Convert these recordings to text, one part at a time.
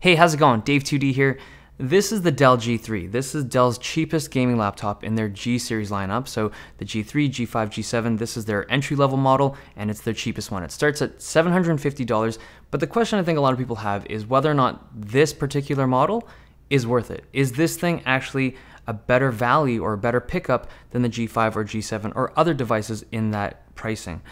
Hey, how's it going? Dave 2D here. This is the Dell G3. This is Dell's cheapest gaming laptop in their G series lineup. So the G3, G5, G7, this is their entry-level model, and it's their cheapest one. It starts at $750, but the question I think a lot of people have is whether or not this particular model is worth it. Is this thing actually a better value or a better pickup than the G5 or G7 or other devices in that pricing?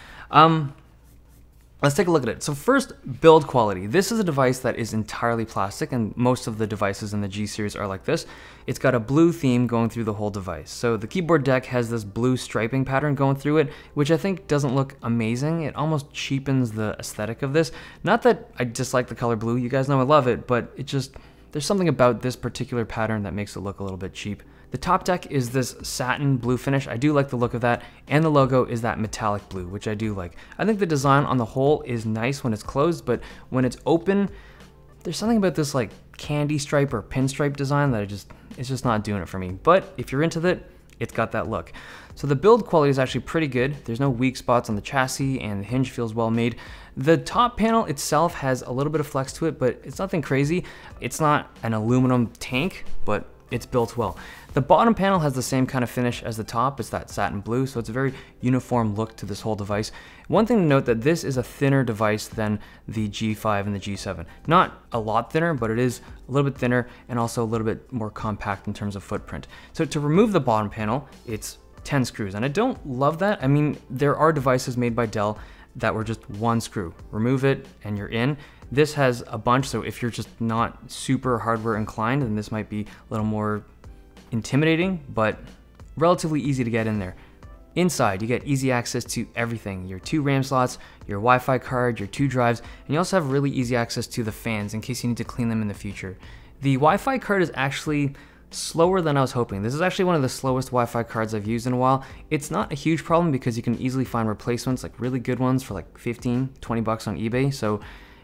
Let's take a look at it. So first, build quality. This is a device that is entirely plastic, and most of the devices in the G series are like this. It's got a blue theme going through the whole device. So the keyboard deck has this blue striping pattern going through it, which I think doesn't look amazing. It almost cheapens the aesthetic of this. Not that I dislike the color blue, you guys know I love it, but it just, there's something about this particular pattern that makes it look a little bit cheap. The top deck is this satin blue finish. I do like the look of that, and the logo is that metallic blue, which I do like. I think the design on the whole is nice when it's closed, but when it's open, there's something about this like candy stripe or pinstripe design that it's just not doing it for me. But if you're into it, it's got that look. So the build quality is actually pretty good. There's no weak spots on the chassis, and the hinge feels well made. The top panel itself has a little bit of flex to it, but it's nothing crazy. It's not an aluminum tank, but it's built well. The bottom panel has the same kind of finish as the top. It's that satin blue, so it's a very uniform look to this whole device. One thing to note that this is a thinner device than the G5 and the G7. Not a lot thinner, but it is a little bit thinner and also a little bit more compact in terms of footprint. So to remove the bottom panel, it's 10 screws, and I don't love that. I mean, there are devices made by Dell that were just one screw. Remove it and you're in. This has a bunch, so if you're just not super hardware inclined, then this might be a little more intimidating, but relatively easy to get in there. Inside, you get easy access to everything. Your 2 RAM slots, your Wi-Fi card, your 2 drives, and you also have really easy access to the fans in case you need to clean them in the future. The Wi-Fi card is actually slower than I was hoping. This is actually one of the slowest Wi-Fi cards I've used in a while. It's not a huge problem because you can easily find replacements, like really good ones for like 15, 20 bucks on eBay, so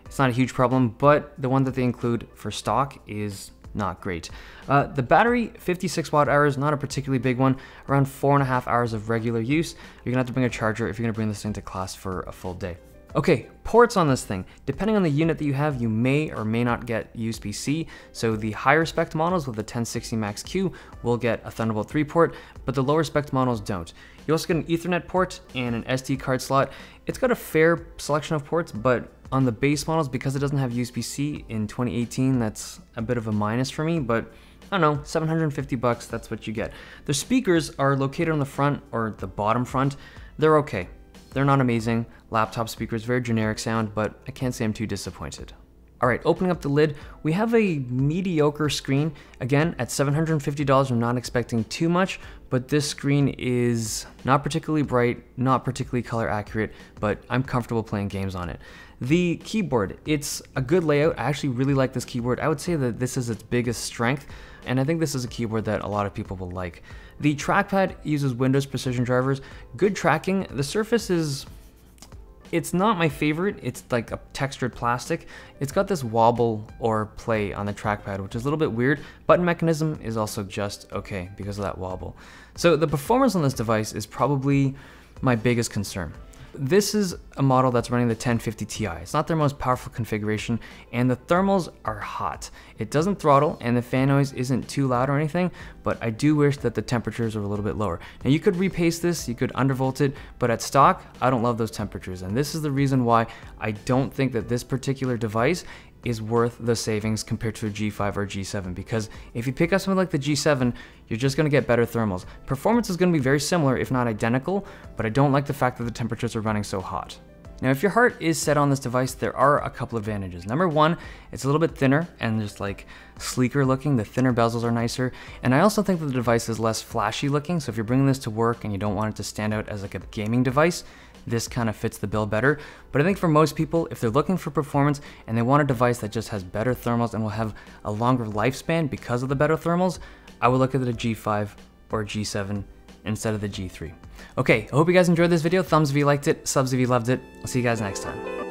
it's not a huge problem, but the one that they include for stock is not great. The battery, 56 watt hours, not a particularly big one, around 4.5 hours of regular use. You're gonna have to bring a charger if you're gonna bring this thing to class for a full day. Okay, ports on this thing. Depending on the unit that you have, you may or may not get USB-C. So the higher spec models with the 1060 Max Q will get a Thunderbolt 3 port, but the lower spec models don't. You also get an Ethernet port and an SD card slot. It's got a fair selection of ports, but on the base models, because it doesn't have USB-C in 2018, that's a bit of a minus for me, but I don't know, 750 bucks, that's what you get. The speakers are located on the front or the bottom front. They're okay. They're not amazing. Laptop speakers, very generic sound, but I can't say I'm too disappointed. All right, opening up the lid, we have a mediocre screen. Again, at $750, I'm not expecting too much, but this screen is not particularly bright, not particularly color accurate, but I'm comfortable playing games on it. The keyboard, it's a good layout. I actually really like this keyboard. I would say that this is its biggest strength, and I think this is a keyboard that a lot of people will like. The trackpad uses Windows precision drivers. Good tracking. The surface is, it's not my favorite. It's like a textured plastic. It's got this wobble or play on the trackpad, which is a little bit weird. Button mechanism is also just okay because of that wobble. So the performance on this device is probably my biggest concern. This is a model that's running the 1050 Ti. It's not their most powerful configuration, and the thermals are hot. It doesn't throttle, and the fan noise isn't too loud or anything, but I do wish that the temperatures were a little bit lower. Now you could repaste this, you could undervolt it, but at stock, I don't love those temperatures, and this is the reason why I don't think that this particular device is worth the savings compared to a G5 or G7, because if you pick up something like the G7, you're just gonna get better thermals. Performance is gonna be very similar, if not identical, but I don't like the fact that the temperatures are running so hot. Now, if your heart is set on this device, there are a couple advantages. Number one, it's a little bit thinner and just like sleeker looking. The thinner bezels are nicer. And I also think that the device is less flashy looking. So if you're bringing this to work and you don't want it to stand out as like a gaming device, this kind of fits the bill better. But I think for most people, if they're looking for performance and they want a device that just has better thermals and will have a longer lifespan because of the better thermals, I would look at the G5 or G7 instead of the G3. Okay, I hope you guys enjoyed this video. Thumbs if you liked it, subs if you loved it. I'll see you guys next time.